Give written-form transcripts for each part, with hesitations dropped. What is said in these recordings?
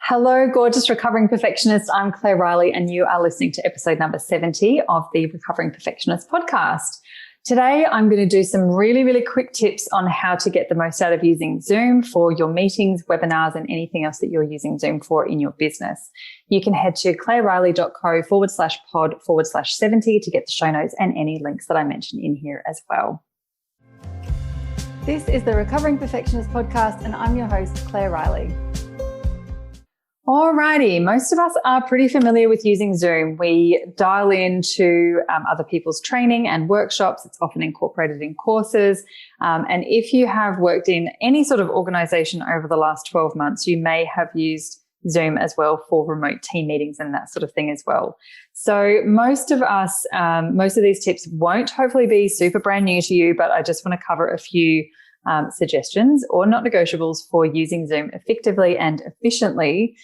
Hello, gorgeous recovering perfectionist. I'm Claire Riley, and you are listening to episode number 70 of the Recovering Perfectionist podcast. Today, I'm going to do some really, really quick tips on how to get the most out of using Zoom for your meetings, webinars, and anything else that you're using Zoom for in your business. You can head to claireriley.co/pod/70 to get the show notes and any links that I mentioned in here as well. This is the Recovering Perfectionist podcast, and I'm your host, Claire Riley. Alrighty, most of us are pretty familiar with using Zoom. We dial into other people's training and workshops. It's often incorporated in courses. And if you have worked in any sort of organization over the last 12 months, you may have used Zoom as well for remote team meetings and that sort of thing as well. So most of us, most of these tips won't hopefully be super brand new to you, but I just want to cover a few suggestions or not negotiables for using Zoom effectively and efficiently,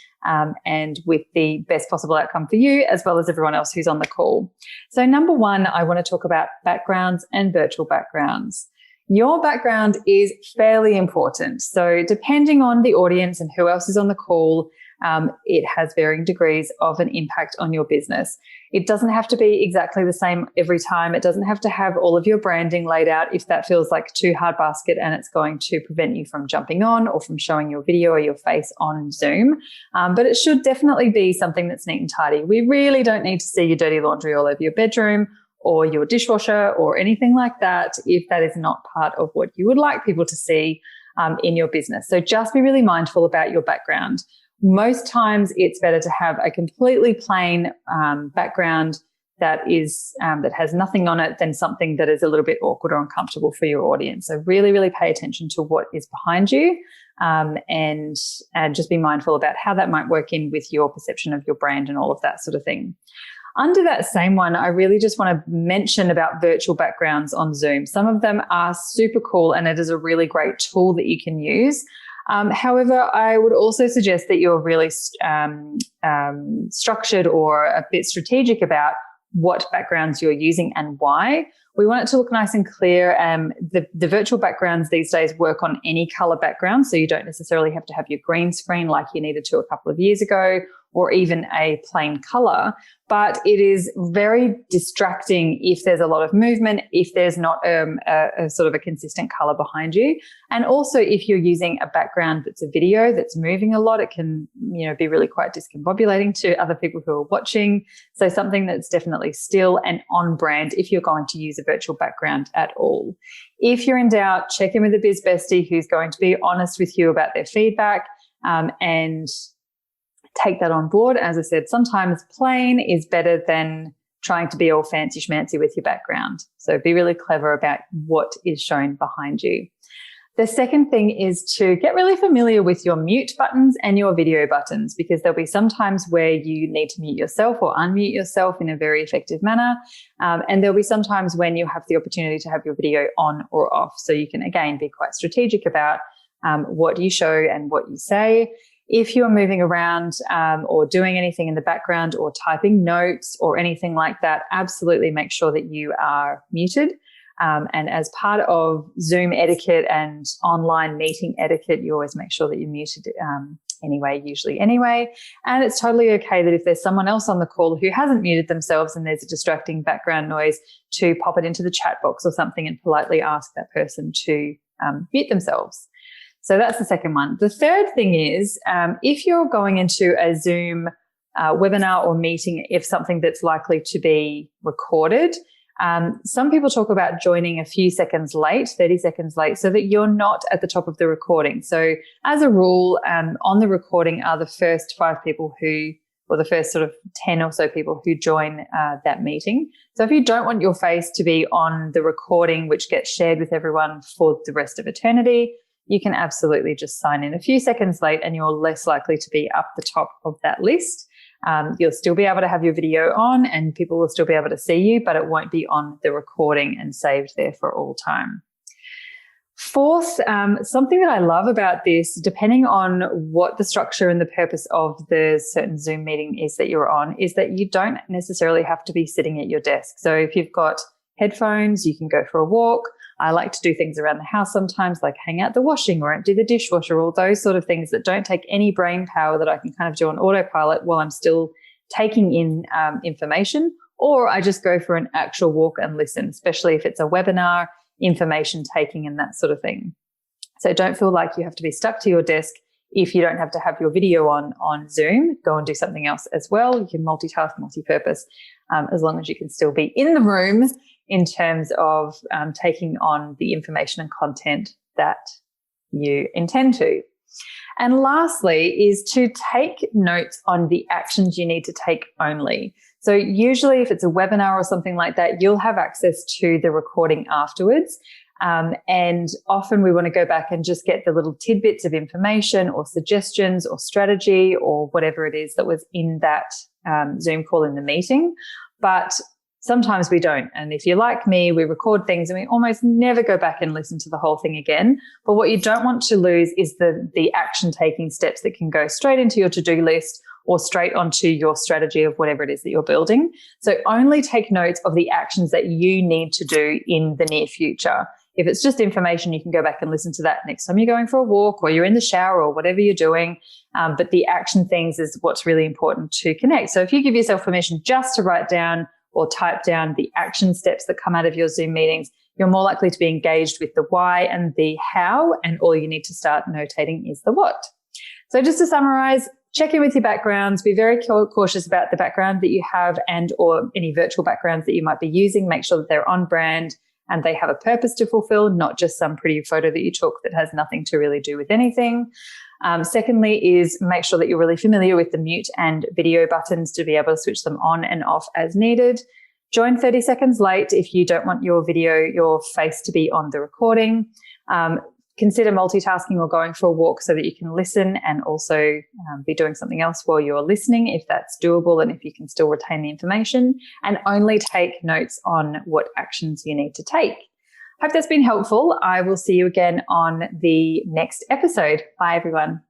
and with the best possible outcome for you as well as everyone else who's on the call. So number one, I want to talk about backgrounds and virtual backgrounds. Your background is fairly important. So depending on the audience and who else is on the call, it has varying degrees of an impact on your business. It doesn't have to be exactly the same every time. It doesn't have to have all of your branding laid out if that feels like too hard basket and it's going to prevent you from jumping on or from showing your video or your face on Zoom. But it should definitely be something that's neat and tidy. We really don't need to see your dirty laundry all over your bedroom or your dishwasher or anything like that if that is not part of what you would like people to see in your business. So just be really mindful about your background. Most times it's better to have a completely plain background that has nothing on it than something that is a little bit awkward or uncomfortable for your audience. So really, really pay attention to what is behind you, and just be mindful about how that might work in with your perception of your brand and all of that sort of thing. Under that same one, I really just want to mention about virtual backgrounds on Zoom. Some of them are super cool and it is a really great tool that you can use. However, I would also suggest that you're really structured or a bit strategic about what backgrounds you're using and why. We want it to look nice and clear. The virtual backgrounds these days work on any color background, so you don't necessarily have to have your green screen like you needed to a couple of years ago, or even a plain color. But it is very distracting if there's a lot of movement, if there's not a sort of a consistent color behind you. And also if you're using a background that's a video that's moving a lot, it can, be really quite discombobulating to other people who are watching. So something that's definitely still and on brand if you're going to use a virtual background at all. If you're in doubt, check in with a biz bestie who's going to be honest with you about their feedback, and take that on board. As I said, sometimes plain is better than trying to be all fancy schmancy with your background. So be really clever about what is shown behind you. The second thing is to get really familiar with your mute buttons and your video buttons, because there'll be some times where you need to mute yourself or unmute yourself in a very effective manner. And there'll be some times when you have the opportunity to have your video on or off. So you can, again, be quite strategic about what you show and what you say. If you're moving around or doing anything in the background or typing notes or anything like that, absolutely make sure that you are muted. And as part of Zoom etiquette and online meeting etiquette, you always make sure that you're muted usually anyway. And it's totally okay that if there's someone else on the call who hasn't muted themselves and there's a distracting background noise, to pop it into the chat box or something and politely ask that person to mute themselves. So that's the second one. The third thing is, if you're going into a Zoom webinar or meeting, if something that's likely to be recorded, some people talk about joining a few seconds late, 30 seconds late, so that you're not at the top of the recording. So as a rule, on the recording are the first 5 people or the first sort of 10 or so people who join that meeting. So if you don't want your face to be on the recording, which gets shared with everyone for the rest of eternity, you can absolutely just sign in a few seconds late and you're less likely to be up the top of that list. You'll still be able to have your video on and people will still be able to see you, but it won't be on the recording and saved there for all time. Fourth, something that I love about this, depending on what the structure and the purpose of the certain Zoom meeting is that you're on, is that you don't necessarily have to be sitting at your desk. So if you've got headphones, you can go for a walk. I like to do things around the house sometimes, like hang out the washing or empty the dishwasher, all those sort of things that don't take any brain power that I can kind of do on autopilot while I'm still taking in information. Or I just go for an actual walk and listen, especially if it's a webinar, information taking and that sort of thing. So don't feel like you have to be stuck to your desk. If you don't have to have your video on Zoom, go and do something else as well. You can multitask, multi-purpose, as long as you can still be in the room in terms of taking on the information and content that you intend to. And lastly is to take notes on the actions you need to take only. So usually if it's a webinar or something like that, you'll have access to the recording afterwards. And often we want to go back and just get the little tidbits of information or suggestions or strategy or whatever it is that was in that Zoom call in the meeting. But sometimes we don't. And if you're like me, we record things and we almost never go back and listen to the whole thing again. But what you don't want to lose is the action taking steps that can go straight into your to-do list or straight onto your strategy of whatever it is that you're building. So only take notes of the actions that you need to do in the near future. If it's just information, you can go back and listen to that next time you're going for a walk or you're in the shower or whatever you're doing. But the action things is what's really important to connect. So if you give yourself permission just to write down or type down the action steps that come out of your Zoom meetings, you're more likely to be engaged with the why and the how, and all you need to start notating is the what. So just to summarize, check in with your backgrounds, be very cautious about the background that you have and or any virtual backgrounds that you might be using. Make sure that they're on brand and they have a purpose to fulfill, not just some pretty photo that you took that has nothing to really do with anything. Secondly is make sure that you're really familiar with the mute and video buttons to be able to switch them on and off as needed. Join 30 seconds late if you don't want your video, your face to be on the recording. Consider multitasking or going for a walk so that you can listen and also be doing something else while you're listening if that's doable and if you can still retain the information, and only take notes on what actions you need to take. Hope that's been helpful. I will see you again on the next episode. Bye, everyone.